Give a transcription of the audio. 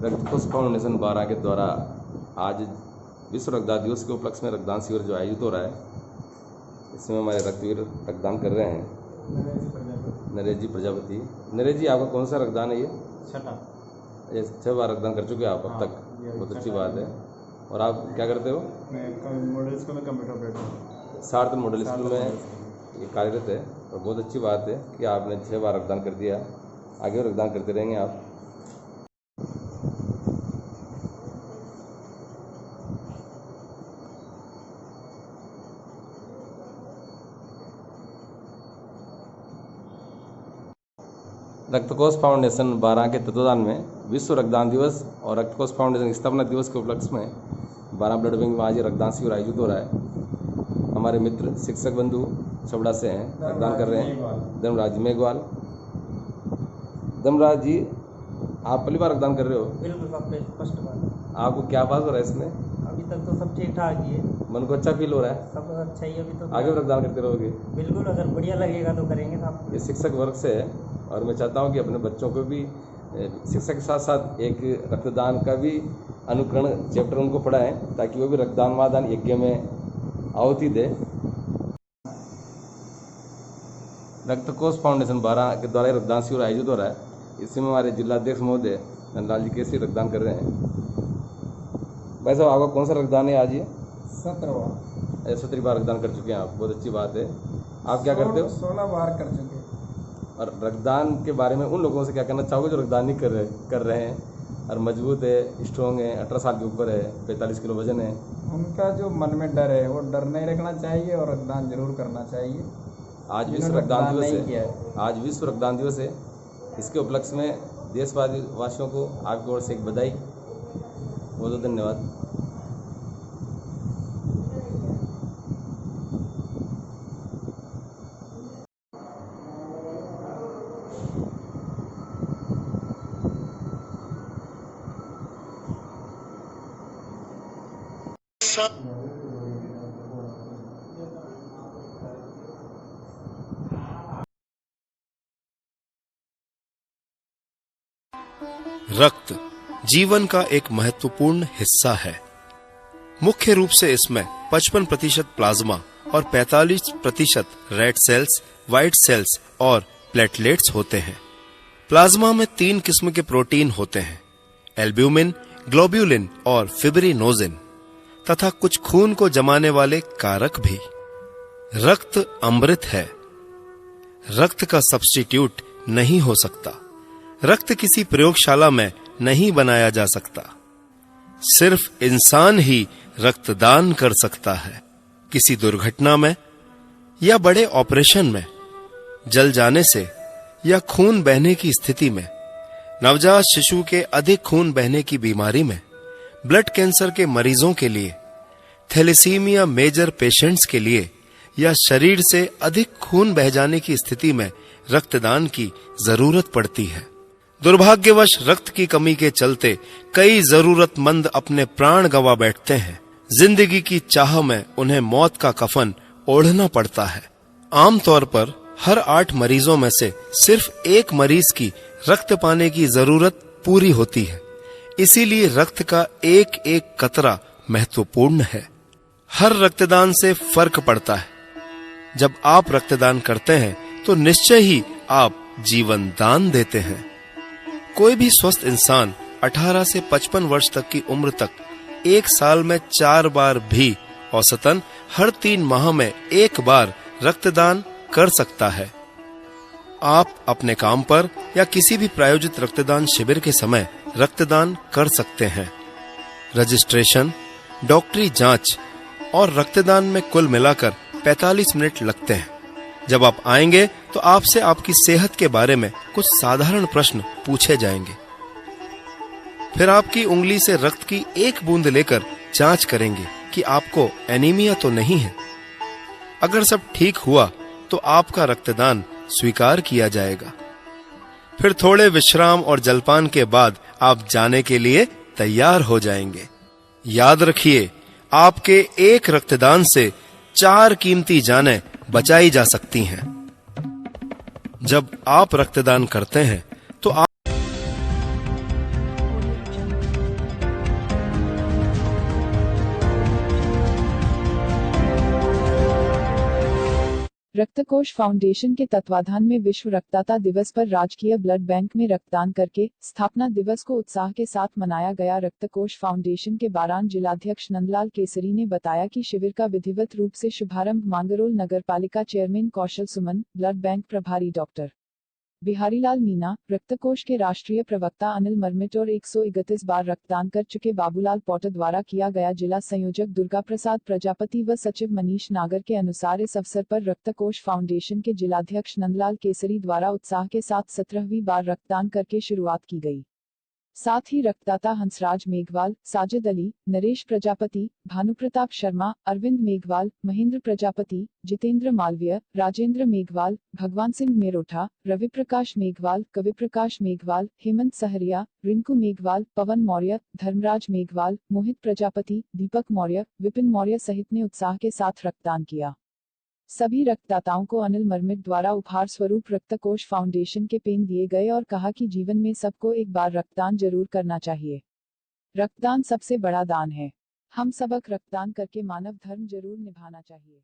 रक्तकोष foundation 12 के द्वारा आज विश्व रक्तदान दिवस के उपलक्ष्य में रक्तदान शिविर जो आयोजित हो रहा है, इसमें हमारे रक्तवीर रक्तदान कर रहे हैं। नरेश जी प्रजापति। नरेश जी, आपका कौन सा रक्तदान है? ये ये 6 बार रक्तदान कर चुके हैं आप अब तक। बहुत अच्छी बात है। और आप क्या करते हो? मैं मॉडल स्कूल में कंप्यूटर ऑपरेटर। सार्थक मॉडल स्कूल में ये कार्यरत है और बहुत अच्छी बात है कि आपने 6 बार रक्तदान कर दिया। आगे रक्तदान करते रहेंगे आप। रक्तकोष फाउंडेशन 12 के तत्वाधान में विश्व रक्तदान दिवस और रक्तकोष फाउंडेशन की स्थापना दिवस के उपलक्ष्य में 12 ब्लड बैंक में आज रक्तदान शिविर आयोजित हो रहा है। हमारे मित्र शिक्षक बंधु छबड़ा से हैं, रक्तदान कर रहे हैं। धर्मराज मेघवाल। धर्मराज जी, आप पहली बार रक्तदान कर रहे हो? बिल्कुल, फर्स्ट बार। आपको क्या पास हो रहा है इसमें? अभी तक तो सब ठीक ठाक ही है। मन को अच्छा फील हो रहा है? सब अच्छा ही। अभी तो आगे भी रक्तदान करते रहोगे? बिल्कुल, अगर बढ़िया लगेगा तो करेंगे साहब। ये शिक्षक वर्ग से है और मैं चाहता हूँ कि अपने बच्चों को भी शिक्षा के साथ साथ एक रक्तदान का भी अनुकरण चैप्टर उनको पढ़ाएं, ताकि वो भी रक्तदान महादान यज्ञ में आहुति दे। रक्तकोष फाउंडेशन 12 के द्वारा रक्तदान शिविर आयोजित हो रहा है। इसमें हमारे जिलाध्यक्ष महोदय नंदलाल जी केसरी रक्तदान कर रहे हैं। भाई साहब, आपका कौन सा रक्तदान है आज? ये 17 बार रक्तदान कर चुके हैं आप। बहुत अच्छी बात है। आप क्या करते हो? 16 बार कर चुके। और रक्तदान के बारे में उन लोगों से क्या कहना चाहोगे जो रक्तदान नहीं कर रहे हैं और मजबूत है, स्ट्रॉन्ग है, 18 साल के ऊपर है, 45 किलो वजन है? उनका जो मन में डर है वो डर नहीं रखना चाहिए और रक्तदान जरूर करना चाहिए। आज विश्व रक्तदान दिवस है। आज विश्व रक्तदान दिवस है। इसके उपलक्ष्य में देशवासियों को आपकी ओर से एक बधाई। बहुत बहुत धन्यवाद। रक्त जीवन का एक महत्वपूर्ण हिस्सा है। मुख्य रूप से इसमें 55% प्लाज्मा और 45% रेड सेल्स, व्हाइट सेल्स और प्लेटलेट्स होते हैं। प्लाज्मा में 3 किस्म के प्रोटीन होते हैं, एल्ब्यूमिन, ग्लोब्यूलिन और फिब्रिनोजिन, तथा कुछ खून को जमाने वाले कारक भी। रक्त अमृत है। रक्त का सब्स्टिट्यूट नहीं हो सकता। रक्त किसी प्रयोगशाला में नहीं बनाया जा सकता। सिर्फ इंसान ही रक्तदान कर सकता है। किसी दुर्घटना में या बड़े ऑपरेशन में, जल जाने से या खून बहने की स्थिति में, नवजात शिशु के अधिक खून बहने की बीमारी में, ब्लड कैंसर के मरीजों के लिए, थैलेसीमिया मेजर पेशेंट्स के लिए या शरीर से अधिक खून बह जाने की स्थिति में रक्तदान की जरूरत पड़ती है। दुर्भाग्यवश रक्त की कमी के चलते कई जरूरतमंद अपने प्राण गंवा बैठते हैं। जिंदगी की चाह में उन्हें मौत का कफन ओढ़ना पड़ता है। आमतौर पर हर 8 मरीजों में से सिर्फ 1 मरीज की रक्त पाने की जरूरत पूरी होती है। इसीलिए रक्त का एक एक कतरा महत्वपूर्ण है। हर रक्तदान से फर्क पड़ता है। जब आप रक्तदान करते हैं तो निश्चय ही आप जीवन दान देते हैं। कोई भी स्वस्थ इंसान 18 से 55 वर्ष तक की उम्र तक 1 साल में 4 बार भी औसतन हर 3 माह में 1 बार रक्तदान कर सकता है। आप अपने काम पर या किसी भी प्रायोजित रक्तदान शिविर के समय रक्तदान कर सकते हैं। रजिस्ट्रेशन, डॉक्टरी जांच और रक्तदान में कुल मिलाकर 45 मिनट लगते हैं। जब आप आएंगे तो आपसे आपकी सेहत के बारे में कुछ साधारण प्रश्न पूछे जाएंगे। फिर आपकी उंगली से रक्त की 1 बूंद लेकर जांच करेंगे कि आपको एनीमिया तो नहीं है। अगर सब ठीक हुआ तो आपका रक्तदान स्वीकार किया जाएगा। फिर थोड़े विश्राम और जलपान के बाद आप जाने के लिए तैयार हो जाएंगे। याद रखिए, आपके एक रक्तदान से 4 कीमती जानें बचाई जा सकती हैं। जब आप रक्तदान करते हैं तो आप रक्तकोष फाउंडेशन के तत्वाधान में विश्व रक्तदाता दिवस पर राजकीय ब्लड बैंक में रक्तदान करके स्थापना दिवस को उत्साह के साथ मनाया गया। रक्तकोष फाउंडेशन के बारान जिलाध्यक्ष नंदलाल केसरी ने बताया कि शिविर का विधिवत रूप से शुभारंभ मांगरोल नगरपालिका चेयरमैन कौशल सुमन, ब्लड बैंक प्रभारी डॉक्टर बिहारीलाल मीना, रक्तकोष के राष्ट्रीय प्रवक्ता अनिल मरमिट और 131 बार रक्तदान कर चुके बाबूलाल पौट द्वारा किया गया। जिला संयोजक दुर्गा प्रसाद प्रजापति व सचिव मनीष नागर के अनुसार इस अवसर पर रक्तकोष फाउंडेशन के जिलाध्यक्ष नंदलाल केसरी द्वारा उत्साह के साथ 17वीं बार रक्तदान करके शुरुआत की गई। साथ ही रक्तदाता हंसराज मेघवाल, साजिद अली, नरेश प्रजापति, भानुप्रताप शर्मा, अरविंद मेघवाल, महेंद्र प्रजापति, जितेंद्र मालवीय, राजेंद्र मेघवाल, भगवान सिंह मेरोठा, रवि प्रकाश मेघवाल, कवि प्रकाश मेघवाल, हेमंत सहरिया, रिंकू मेघवाल, पवन मौर्य, धर्मराज मेघवाल, मोहित प्रजापति, दीपक मौर्य, विपिन मौर्य सहित ने उत्साह के साथ रक्तदान किया। सभी रक्तदाताओं को अनिल मरमिट द्वारा उपहार स्वरूप रक्तकोष फाउंडेशन के पेन दिए गए और कहा कि जीवन में सबको एक बार रक्तदान जरूर करना चाहिए। रक्तदान सबसे बड़ा दान है। हम सबक रक्तदान करके मानव धर्म जरूर निभाना चाहिए।